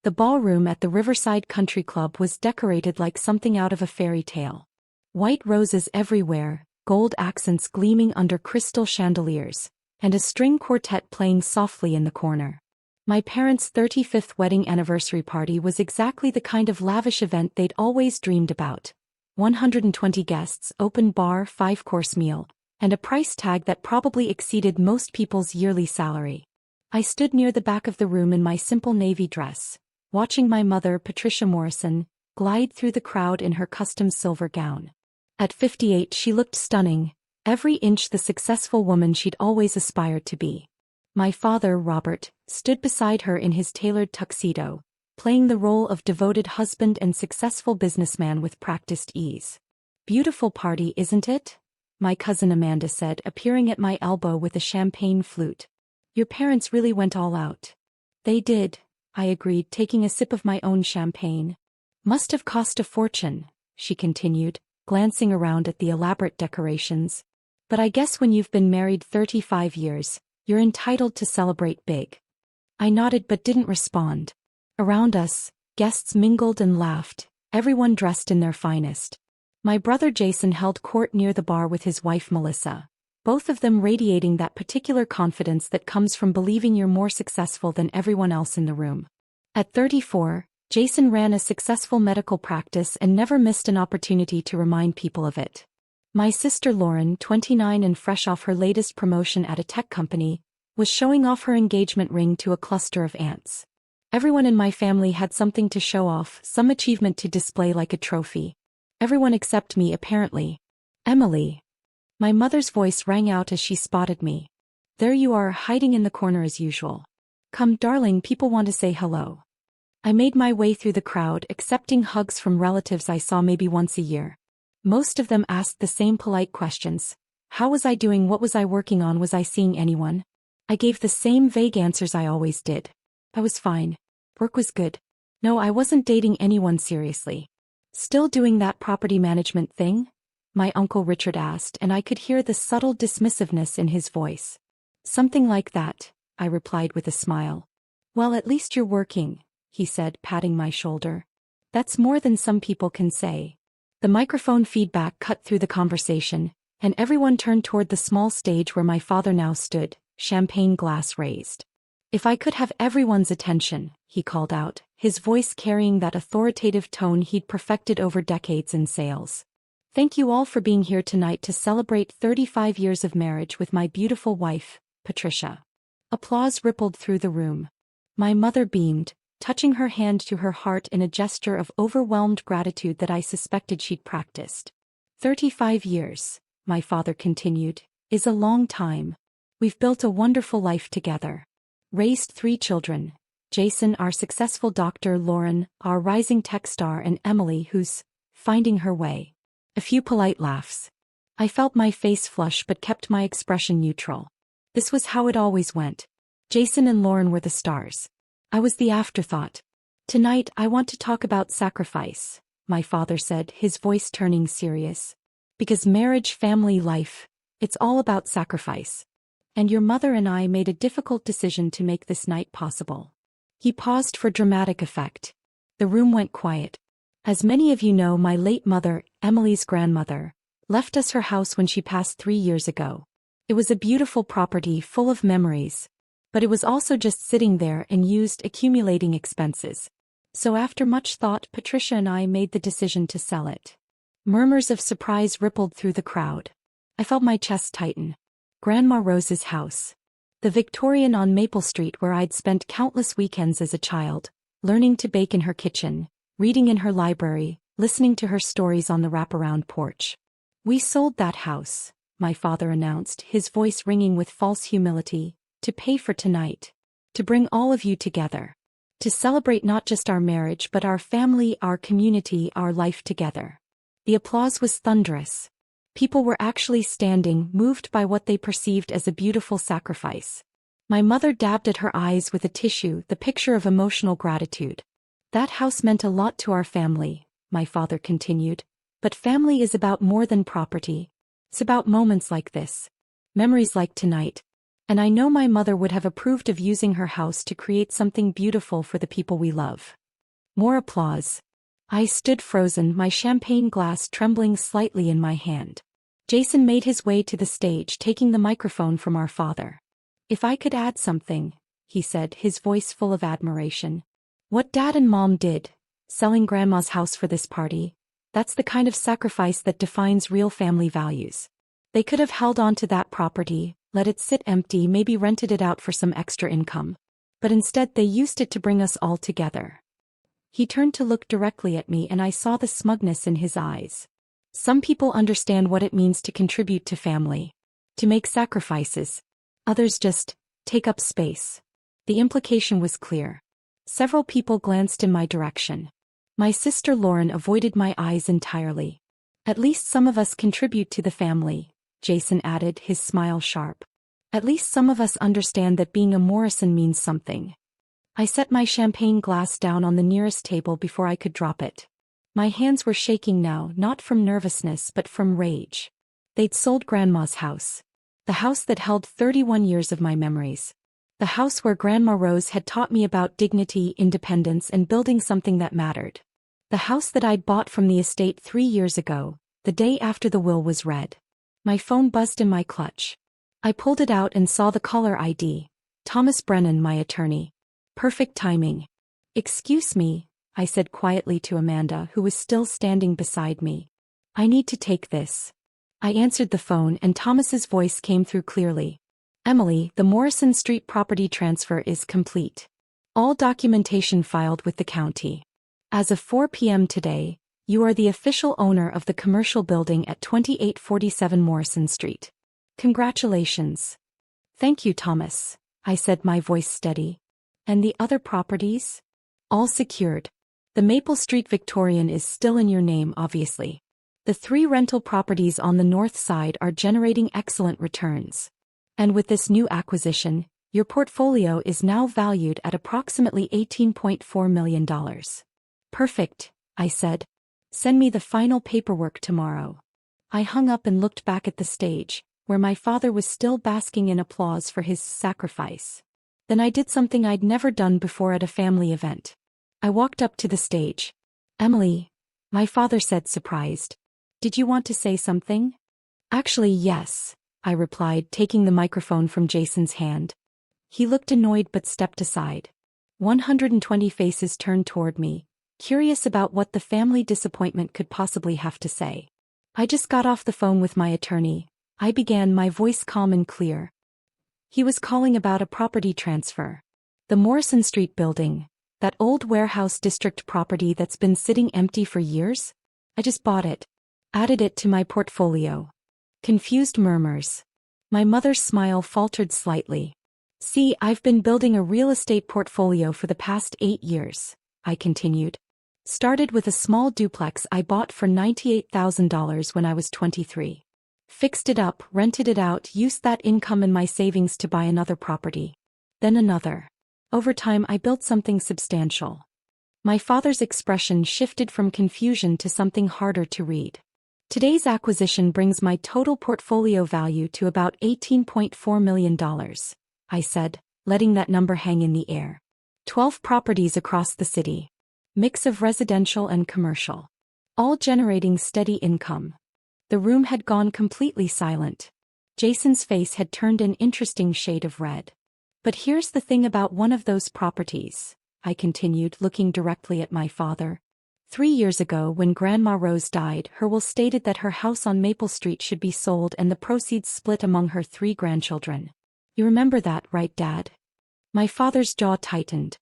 The ballroom at the Riverside Country Club was decorated like something out of a fairy tale. White roses everywhere, gold accents gleaming under crystal chandeliers, and a string quartet playing softly in the corner. My parents' 35th wedding anniversary party was exactly the kind of lavish event they'd always dreamed about. 120 guests, open bar, 5-course meal, and a price tag that probably exceeded most people's yearly salary. I stood near the back of the room in my simple navy dress, watching my mother, Patricia Morrison, glide through the crowd in her custom silver gown. At 58 she looked stunning, every inch the successful woman she'd always aspired to be. My father, Robert, stood beside her in his tailored tuxedo, playing the role of devoted husband and successful businessman with practiced ease. "Beautiful party, isn't it?" my cousin Amanda said, appearing at my elbow with a champagne flute. "Your parents really went all out." "They did," I agreed, taking a sip of my own champagne. "Must have cost a fortune," she continued, glancing around at the elaborate decorations. "But I guess when you've been married 35 years, you're entitled to celebrate big." I nodded but didn't respond. Around us, guests mingled and laughed, everyone dressed in their finest. My brother Jason held court near the bar with his wife Melissa, both of them radiating that particular confidence that comes from believing you're more successful than everyone else in the room. At 34, Jason ran a successful medical practice and never missed an opportunity to remind people of it. My sister Lauren, 29 and fresh off her latest promotion at a tech company, was showing off her engagement ring to a cluster of aunts. Everyone in my family had something to show off, some achievement to display like a trophy. Everyone except me, apparently. "Emily." My mother's voice rang out as she spotted me. "There you are, hiding in the corner as usual. Come, darling, people want to say hello." I made my way through the crowd, accepting hugs from relatives I saw maybe once a year. Most of them asked the same polite questions. How was I doing? What was I working on? Was I seeing anyone? I gave the same vague answers I always did. I was fine. Work was good. No, I wasn't dating anyone seriously. "Still doing that property management thing?" my Uncle Richard asked, and I could hear the subtle dismissiveness in his voice. "Something like that," I replied with a smile. "Well, at least you're working," he said, patting my shoulder. "That's more than some people can say." The microphone feedback cut through the conversation, and everyone turned toward the small stage where my father now stood, champagne glass raised. "If I could have everyone's attention," he called out, his voice carrying that authoritative tone he'd perfected over decades in sales. "Thank you all for being here tonight to celebrate 35 years of marriage with my beautiful wife, Patricia." Applause rippled through the room. My mother beamed, touching her hand to her heart in a gesture of overwhelmed gratitude that I suspected she'd practiced. 35 years, my father continued, is a long time. We've built a wonderful life together. Raised 3 children. Jason, our successful doctor, Lauren, our rising tech star, and Emily, who's finding her way. A few polite laughs. I felt my face flush but kept my expression neutral. This was how it always went. Jason and Lauren were the stars. I was the afterthought. "Tonight I want to talk about sacrifice," my father said, his voice turning serious. "Because marriage, family, life, it's all about sacrifice. And your mother and I made a difficult decision to make this night possible." He paused for dramatic effect. The room went quiet. As many of you know, my late mother, Emily's grandmother, left us her house when she passed 3 years ago. It was a beautiful property full of memories, but it was also just sitting there and used, accumulating expenses. So after much thought, Patricia and I made the decision to sell it. Murmurs of surprise rippled through the crowd. I felt my chest tighten. Grandma Rose's house. The Victorian on Maple Street where I'd spent countless weekends as a child, learning to bake in her kitchen, reading in her library, listening to her stories on the wraparound porch. "We sold that house," my father announced, his voice ringing with false humility, "to pay for tonight. To bring all of you together. To celebrate not just our marriage but our family, our community, our life together." The applause was thunderous. People were actually standing, moved by what they perceived as a beautiful sacrifice. My mother dabbed at her eyes with a tissue, the picture of emotional gratitude. "That house meant a lot to our family," my father continued. "But family is about more than property. It's about moments like this. Memories like tonight. And I know my mother would have approved of using her house to create something beautiful for the people we love. More applause. I stood frozen, my champagne glass trembling slightly in my hand. Jason made his way to the stage, taking the microphone from our father. "If I could add something," he said, his voice full of admiration. "What Dad and Mom did, selling Grandma's house for this party, that's the kind of sacrifice that defines real family values. They could have held on to that property, let it sit empty, maybe rented it out for some extra income. But instead they used it to bring us all together." He turned to look directly at me and I saw the smugness in his eyes. Some people understand what it means to contribute to family, to make sacrifices. Others just take up space. The implication was clear. Several people glanced in my direction. My sister Lauren avoided my eyes entirely. "At least some of us contribute to the family," Jason added, his smile sharp. "At least some of us understand that being a Morrison means something." I set my champagne glass down on the nearest table before I could drop it. My hands were shaking now, not from nervousness but from rage. They'd sold Grandma's house. The house that held 31 years of my memories. The house where Grandma Rose had taught me about dignity, independence, and building something that mattered. The house that I'd bought from the estate 3 years ago, the day after the will was read. My phone buzzed in my clutch. I pulled it out and saw the caller ID. Thomas Brennan, my attorney. Perfect timing. "Excuse me," I said quietly to Amanda, who was still standing beside me. "I need to take this." I answered the phone and Thomas's voice came through clearly. "Emily, the Morrison Street property transfer is complete. All documentation filed with the county. As of 4 p.m. today, you are the official owner of the commercial building at 2847 Morrison Street. Congratulations." "Thank you, Thomas," I said, my voice steady. "And the other properties?" "All secured. The Maple Street Victorian is still in your name, obviously. The 3 rental properties on the north side are generating excellent returns. And with this new acquisition, your portfolio is now valued at approximately $18.4 million. "Perfect," I said. "Send me the final paperwork tomorrow." I hung up and looked back at the stage, where my father was still basking in applause for his sacrifice. Then I did something I'd never done before at a family event. I walked up to the stage. "Emily," my father said, surprised. "Did you want to say something?" "Actually, yes," I replied, taking the microphone from Jason's hand. He looked annoyed but stepped aside. 120 faces turned toward me, curious about what the family disappointment could possibly have to say. "I just got off the phone with my attorney," I began, my voice calm and clear. "He was calling about a property transfer. The Morrison Street building, that old warehouse district property that's been sitting empty for years. I just bought it. Added it to my portfolio." Confused murmurs. My mother's smile faltered slightly. "See, I've been building a real estate portfolio for the past 8 years, I continued. "Started with a small duplex I bought for $98,000 when I was 23. Fixed it up, rented it out, used that income and my savings to buy another property. Then another. Over time I built something substantial." My father's expression shifted from confusion to something harder to read. "Today's acquisition brings my total portfolio value to about $18.4 million, I said, letting that number hang in the air. 12 properties across the city. Mix of residential and commercial. All generating steady income." The room had gone completely silent. Jason's face had turned an interesting shade of red. "But here's the thing about one of those properties," I continued, looking directly at my father. 3 years ago, when Grandma Rose died, her will stated that her house on Maple Street should be sold and the proceeds split among her 3 grandchildren. You remember that, right, Dad?" My father's jaw tightened.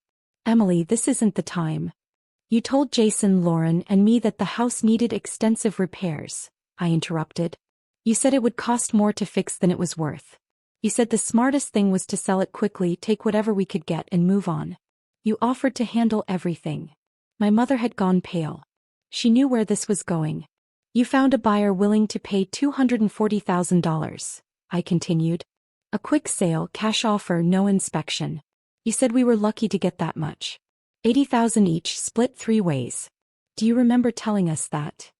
"Emily, this isn't the time. You told Jason, Lauren, and me that the house needed extensive repairs," I interrupted. "You said it would cost more to fix than it was worth. You said the smartest thing was to sell it quickly, take whatever we could get and move on. You offered to handle everything." My mother had gone pale. She knew where this was going. "You found a buyer willing to pay $240,000, I continued. "A quick sale, cash offer, no inspection. You said we were lucky to get that much. 80,000 each, split 3 ways. Do you remember telling us that?"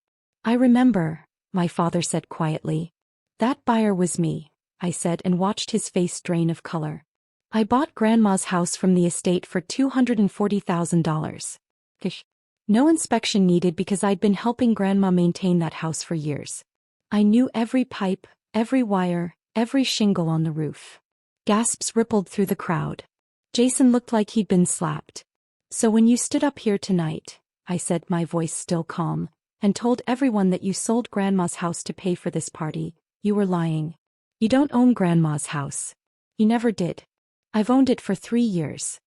"I remember," my father said quietly. "That buyer was me," I said and watched his face drain of color. I bought Grandma's house from the estate for $240,000. Kish. No inspection needed because I'd been helping Grandma maintain that house for years. I knew every pipe, every wire, every shingle on the roof. Gasps rippled through the crowd. Jason looked like he'd been slapped. So when you stood up here tonight, I said, my voice still calm, and told everyone that you sold Grandma's house to pay for this party, you were lying. You don't own Grandma's house. You never did. I've owned it for 3 years.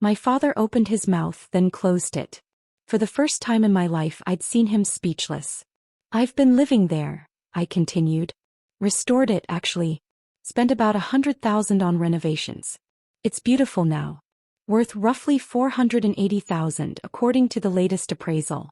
My father opened his mouth, then closed it. For the first time in my life I'd seen him speechless. I've been living there, I continued. Restored it, actually. Spent about $100,000 on renovations. It's beautiful now. Worth roughly $480,000 according to the latest appraisal.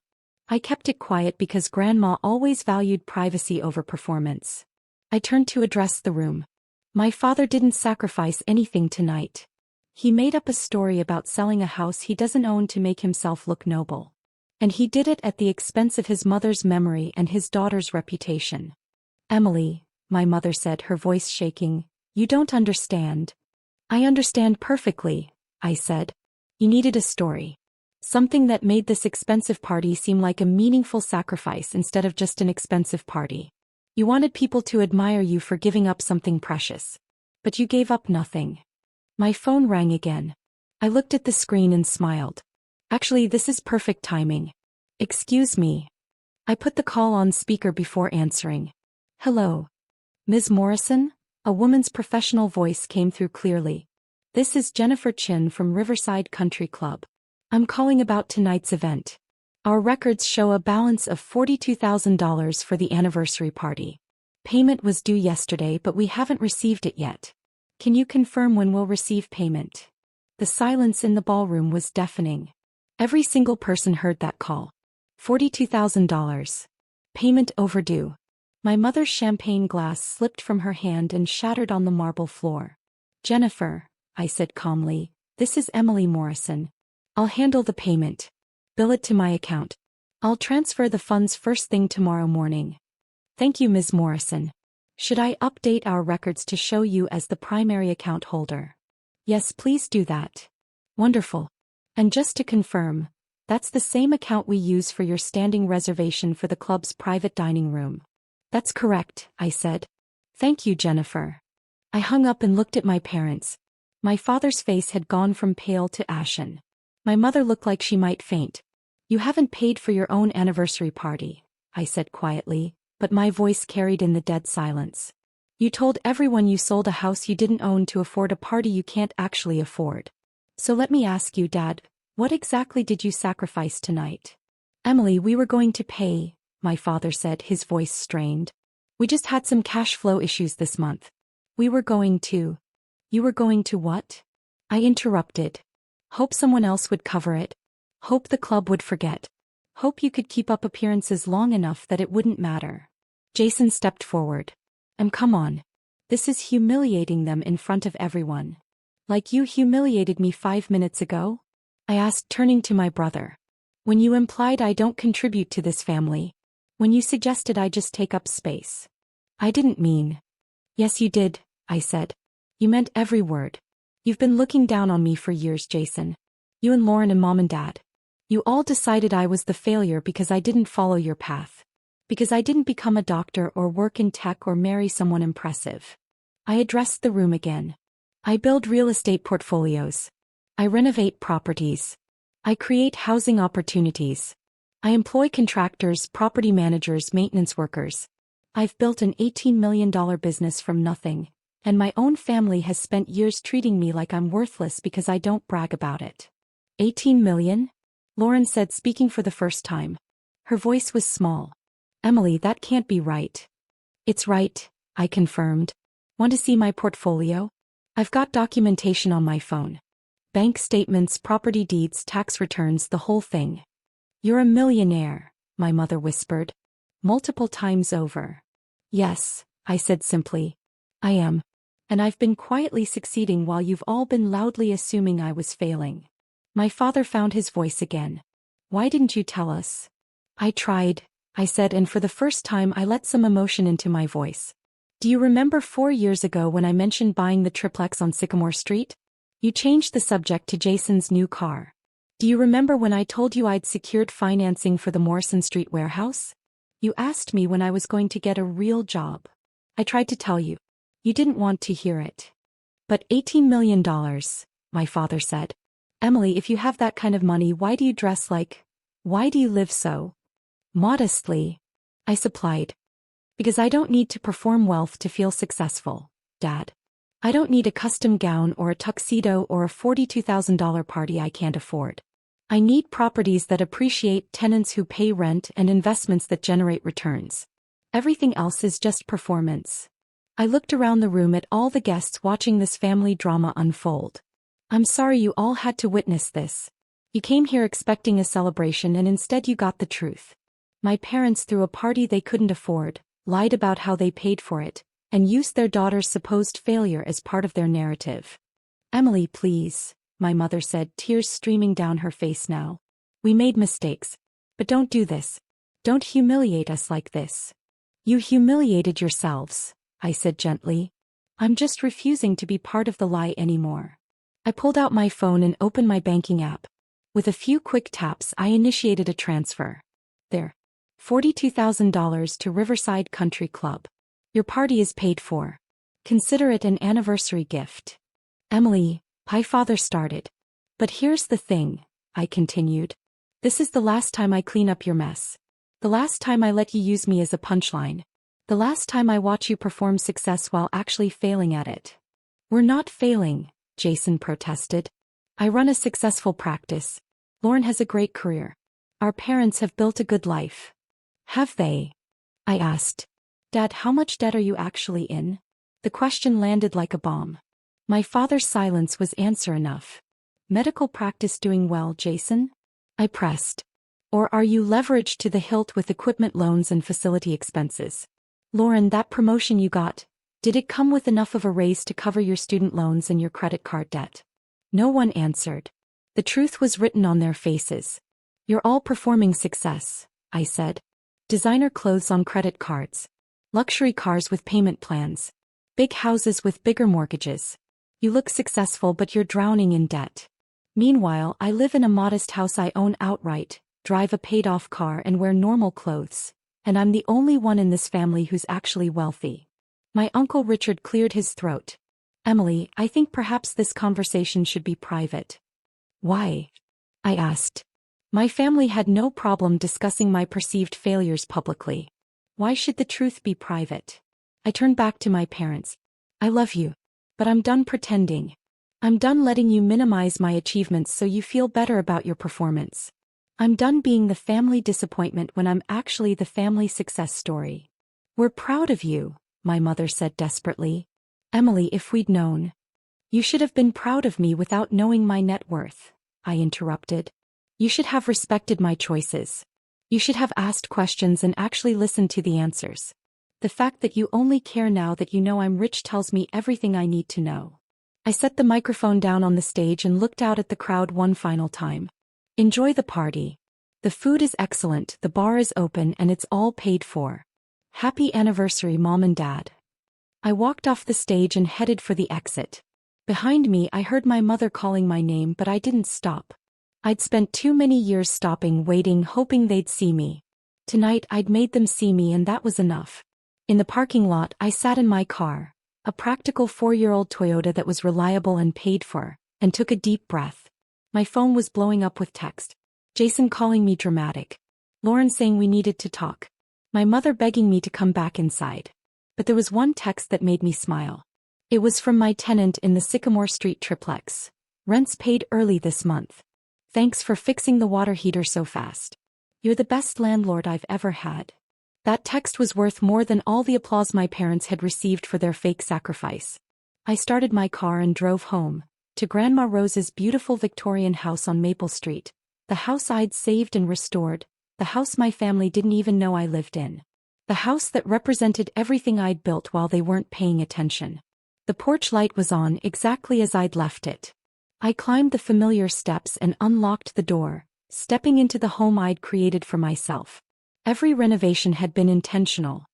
I kept it quiet because Grandma always valued privacy over performance. I turned to address the room. My father didn't sacrifice anything tonight. He made up a story about selling a house he doesn't own to make himself look noble. And he did it at the expense of his mother's memory and his daughter's reputation. Emily, my mother said, her voice shaking, you don't understand. I understand perfectly, I said. You needed a story. Something that made this expensive party seem like a meaningful sacrifice instead of just an expensive party. You wanted people to admire you for giving up something precious. But you gave up nothing. My phone rang again. I looked at the screen and smiled. Actually, this is perfect timing. Excuse me. I put the call on speaker before answering. Hello. Ms. Morrison? A woman's professional voice came through clearly. This is Jennifer Chin from Riverside Country Club. I'm calling about tonight's event. Our records show a balance of $42,000 for the anniversary party. Payment was due yesterday, but we haven't received it yet. Can you confirm when we'll receive payment? The silence in the ballroom was deafening. Every single person heard that call. $42,000. Payment overdue. My mother's champagne glass slipped from her hand and shattered on the marble floor. Jennifer, I said calmly, this is Emily Morrison. I'll handle the payment. Bill it to my account. I'll transfer the funds first thing tomorrow morning. Thank you, Ms. Morrison. Should I update our records to show you as the primary account holder? Yes, please do that. Wonderful. And just to confirm, that's the same account we use for your standing reservation for the club's private dining room. That's correct, I said. Thank you, Jennifer. I hung up and looked at my parents. My father's face had gone from pale to ashen. My mother looked like she might faint. You haven't paid for your own anniversary party, I said quietly, but my voice carried in the dead silence. You told everyone you sold a house you didn't own to afford a party you can't actually afford. So let me ask you, Dad, what exactly did you sacrifice tonight? Emily, we were going to pay, my father said, his voice strained. We just had some cash flow issues this month. We were going to. You were going to what? I interrupted. Hope someone else would cover it. Hope the club would forget. Hope you could keep up appearances long enough that it wouldn't matter. Jason stepped forward. Come on. This is humiliating them in front of everyone. Like you humiliated me 5 minutes ago? I asked, turning to my brother. When you implied I don't contribute to this family. When you suggested I just take up space. I didn't mean. Yes, you did, I said. You meant every word. You've been looking down on me for years, Jason. You and Lauren and Mom and Dad. You all decided I was the failure because I didn't follow your path. Because I didn't become a doctor or work in tech or marry someone impressive. I addressed the room again. I build real estate portfolios. I renovate properties. I create housing opportunities. I employ contractors, property managers, maintenance workers. I've built an $18 million business from nothing, and my own family has spent years treating me like I'm worthless because I don't brag about it. 18 million? Lauren said, speaking for the first time. Her voice was small. Emily, that can't be right. It's right, I confirmed. Want to see my portfolio? I've got documentation on my phone. Bank statements, property deeds, tax returns, the whole thing. You're a millionaire, my mother whispered. Multiple times over. Yes, I said simply. I am. And I've been quietly succeeding while you've all been loudly assuming I was failing. My father found his voice again. Why didn't you tell us? I tried, I said, and for the first time I let some emotion into my voice. Do you remember 4 years ago when I mentioned buying the triplex on Sycamore Street? You changed the subject to Jason's new car. Do you remember when I told you I'd secured financing for the Morrison Street warehouse? You asked me when I was going to get a real job. I tried to tell you. You didn't want to hear it. But $18 million, my father said. Emily, if you have that kind of money, why do you dress like? Why do you live so modestly? I supplied. Because I don't need to perform wealth to feel successful, Dad. I don't need a custom gown or a tuxedo or a $42,000 party I can't afford. I need properties that appreciate, tenants who pay rent, and investments that generate returns. Everything else is just performance. I looked around the room at all the guests watching this family drama unfold. I'm sorry you all had to witness this. You came here expecting a celebration and instead you got the truth. My parents threw a party they couldn't afford, lied about how they paid for it, and used their daughter's supposed failure as part of their narrative. Emily, please, my mother said, tears streaming down her face now. We made mistakes. But don't do this. Don't humiliate us like this. You humiliated yourselves, I said gently. I'm just refusing to be part of the lie anymore. I pulled out my phone and opened my banking app. With a few quick taps, I initiated a transfer. There. $42,000 to Riverside Country Club. Your party is paid for. Consider it an anniversary gift. Emily, my father started. But here's the thing, I continued. This is the last time I clean up your mess. The last time I let you use me as a punchline. The last time I watch you perform success while actually failing at it. We're not failing, Jason protested. I run a successful practice. Lauren has a great career. Our parents have built a good life. Have they? I asked. Dad, how much debt are you actually in? The question landed like a bomb. My father's silence was answer enough. Medical practice doing well, Jason? I pressed. Or are you leveraged to the hilt with equipment loans and facility expenses? Lauren, that promotion you got, did it come with enough of a raise to cover your student loans and your credit card debt? No one answered. The truth was written on their faces. You're all performing success, I said. Designer clothes on credit cards. Luxury cars with payment plans. Big houses with bigger mortgages. You look successful but you're drowning in debt. Meanwhile, I live in a modest house I own outright, drive a paid-off car and wear normal clothes. And I'm the only one in this family who's actually wealthy. My Uncle Richard cleared his throat. Emily, I think perhaps this conversation should be private. Why? I asked. My family had no problem discussing my perceived failures publicly. Why should the truth be private? I turned back to my parents. I love you. But I'm done pretending. I'm done letting you minimize my achievements so you feel better about your performance. I'm done being the family disappointment when I'm actually the family success story. We're proud of you, my mother said desperately. Emily, if we'd known. You should have been proud of me without knowing my net worth, I interrupted. You should have respected my choices. You should have asked questions and actually listened to the answers. The fact that you only care now that you know I'm rich tells me everything I need to know. I set the microphone down on the stage and looked out at the crowd one final time. Enjoy the party. The food is excellent, the bar is open, and it's all paid for. Happy anniversary, Mom and Dad. I walked off the stage and headed for the exit. Behind me, I heard my mother calling my name, but I didn't stop. I'd spent too many years stopping, waiting, hoping they'd see me. Tonight, I'd made them see me, and that was enough. In the parking lot, I sat in my car, a practical 4-year-old Toyota that was reliable and paid for, and took a deep breath. My phone was blowing up with text. Jason calling me dramatic. Lauren saying we needed to talk. My mother begging me to come back inside. But there was one text that made me smile. It was from my tenant in the Sycamore Street triplex. Rent's paid early this month. Thanks for fixing the water heater so fast. You're the best landlord I've ever had. That text was worth more than all the applause my parents had received for their fake sacrifice. I started my car and drove home, to Grandma Rose's beautiful Victorian house on Maple Street, the house I'd saved and restored, the house my family didn't even know I lived in. The house that represented everything I'd built while they weren't paying attention. The porch light was on exactly as I'd left it. I climbed the familiar steps and unlocked the door, stepping into the home I'd created for myself. Every renovation had been intentional.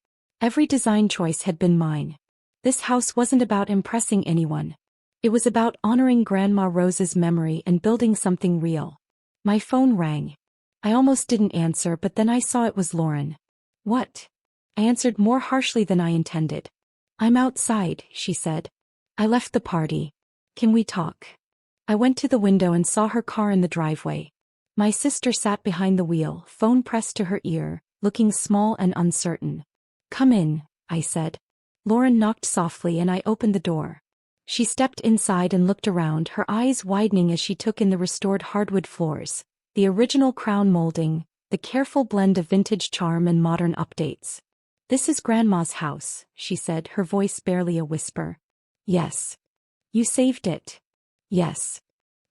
Every design choice had been mine. This house wasn't about impressing anyone. It was about honoring Grandma Rose's memory and building something real. My phone rang. I almost didn't answer, but then I saw it was Lauren. What? I answered more harshly than I intended. I'm outside, she said. I left the party. Can we talk? I went to the window and saw her car in the driveway. My sister sat behind the wheel, phone pressed to her ear, looking small and uncertain. Come in, I said. Lauren knocked softly and I opened the door. She stepped inside and looked around, her eyes widening as she took in the restored hardwood floors, the original crown molding, the careful blend of vintage charm and modern updates. This is Grandma's house, she said, her voice barely a whisper. Yes. You saved it. Yes.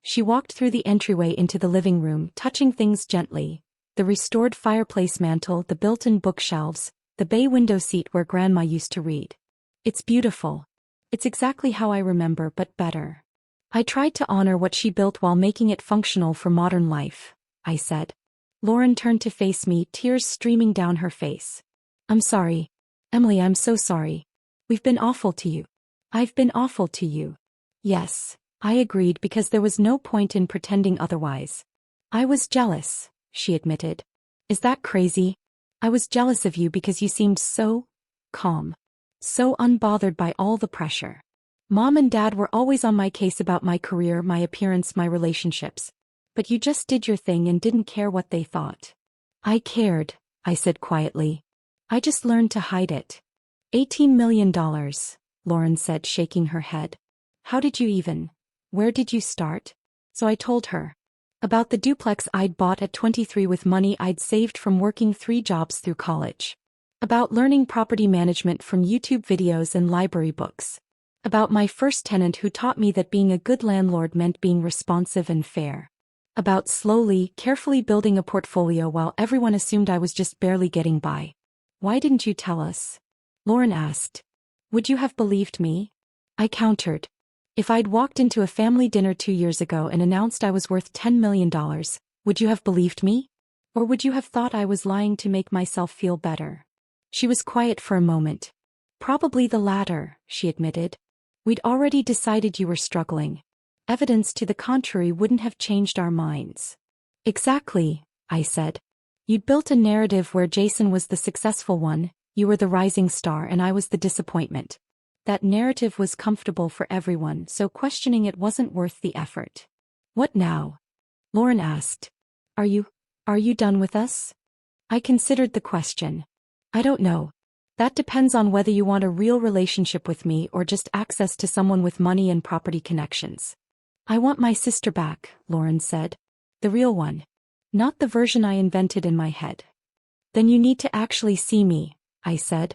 She walked through the entryway into the living room, touching things gently. The restored fireplace mantel, the built-in bookshelves, the bay window seat where Grandma used to read. It's beautiful. It's exactly how I remember, but better. I tried to honor what she built while making it functional for modern life, I said. Lauren turned to face me, tears streaming down her face. I'm sorry. Emily, I'm so sorry. We've been awful to you. I've been awful to you. Yes, I agreed because there was no point in pretending otherwise. I was jealous, she admitted. Is that crazy? I was jealous of you because you seemed so calm. So unbothered by all the pressure. Mom and Dad were always on my case about my career, my appearance, my relationships. But you just did your thing and didn't care what they thought. I cared, I said quietly. I just learned to hide it. $18 million, Lauren said, shaking her head. How did you even? Where did you start? So I told her. About the duplex I'd bought at 23 with money I'd saved from working 3 jobs through college. About learning property management from YouTube videos and library books. About my first tenant who taught me that being a good landlord meant being responsive and fair. About slowly, carefully building a portfolio while everyone assumed I was just barely getting by. Why didn't you tell us? Lauren asked. Would you have believed me? I countered. If I'd walked into a family dinner 2 years ago and announced I was worth $10 million, would you have believed me? Or would you have thought I was lying to make myself feel better? She was quiet for a moment. Probably the latter, she admitted. We'd already decided you were struggling. Evidence to the contrary wouldn't have changed our minds. Exactly, I said. You'd built a narrative where Jason was the successful one, you were the rising star, and I was the disappointment. That narrative was comfortable for everyone, so questioning it wasn't worth the effort. What now? Lauren asked. Are you done with us? I considered the question. I don't know. That depends on whether you want a real relationship with me or just access to someone with money and property connections. I want my sister back, Lauren said. The real one. Not the version I invented in my head. Then you need to actually see me, I said.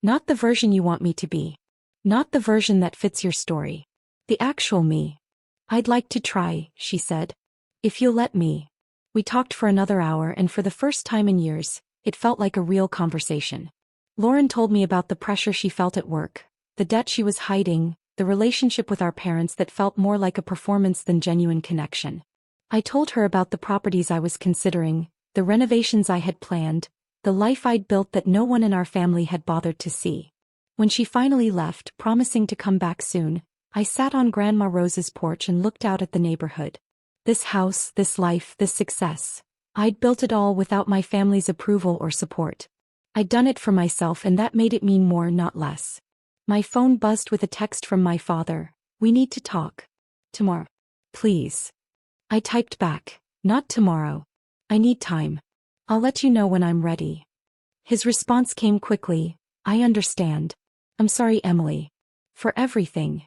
Not the version you want me to be. Not the version that fits your story. The actual me. I'd like to try, she said. If you'll let me. We talked for another hour, and for the first time in years, it felt like a real conversation. Lauren told me about the pressure she felt at work, the debt she was hiding, the relationship with our parents that felt more like a performance than genuine connection. I told her about the properties I was considering, the renovations I had planned, the life I'd built that no one in our family had bothered to see. When she finally left, promising to come back soon, I sat on Grandma Rose's porch and looked out at the neighborhood. This house, this life, this success. I'd built it all without my family's approval or support. I'd done it for myself, and that made it mean more, not less. My phone buzzed with a text from my father. We need to talk. Tomorrow. Please. I typed back. Not tomorrow. I need time. I'll let you know when I'm ready. His response came quickly. I understand. I'm sorry, Emily. For everything.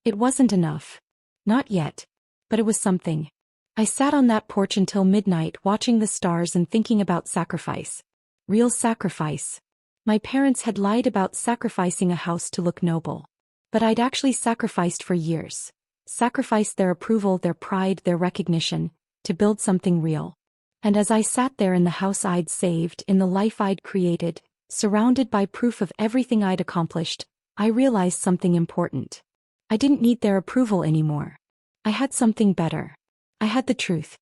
It wasn't enough. Not yet. But it was something. I sat on that porch until midnight, watching the stars and thinking about sacrifice. Real sacrifice. My parents had lied about sacrificing a house to look noble. But I'd actually sacrificed for years. Sacrificed their approval, their pride, their recognition, to build something real. And as I sat there in the house I'd saved, in the life I'd created, surrounded by proof of everything I'd accomplished, I realized something important. I didn't need their approval anymore. I had something better. I had the truth.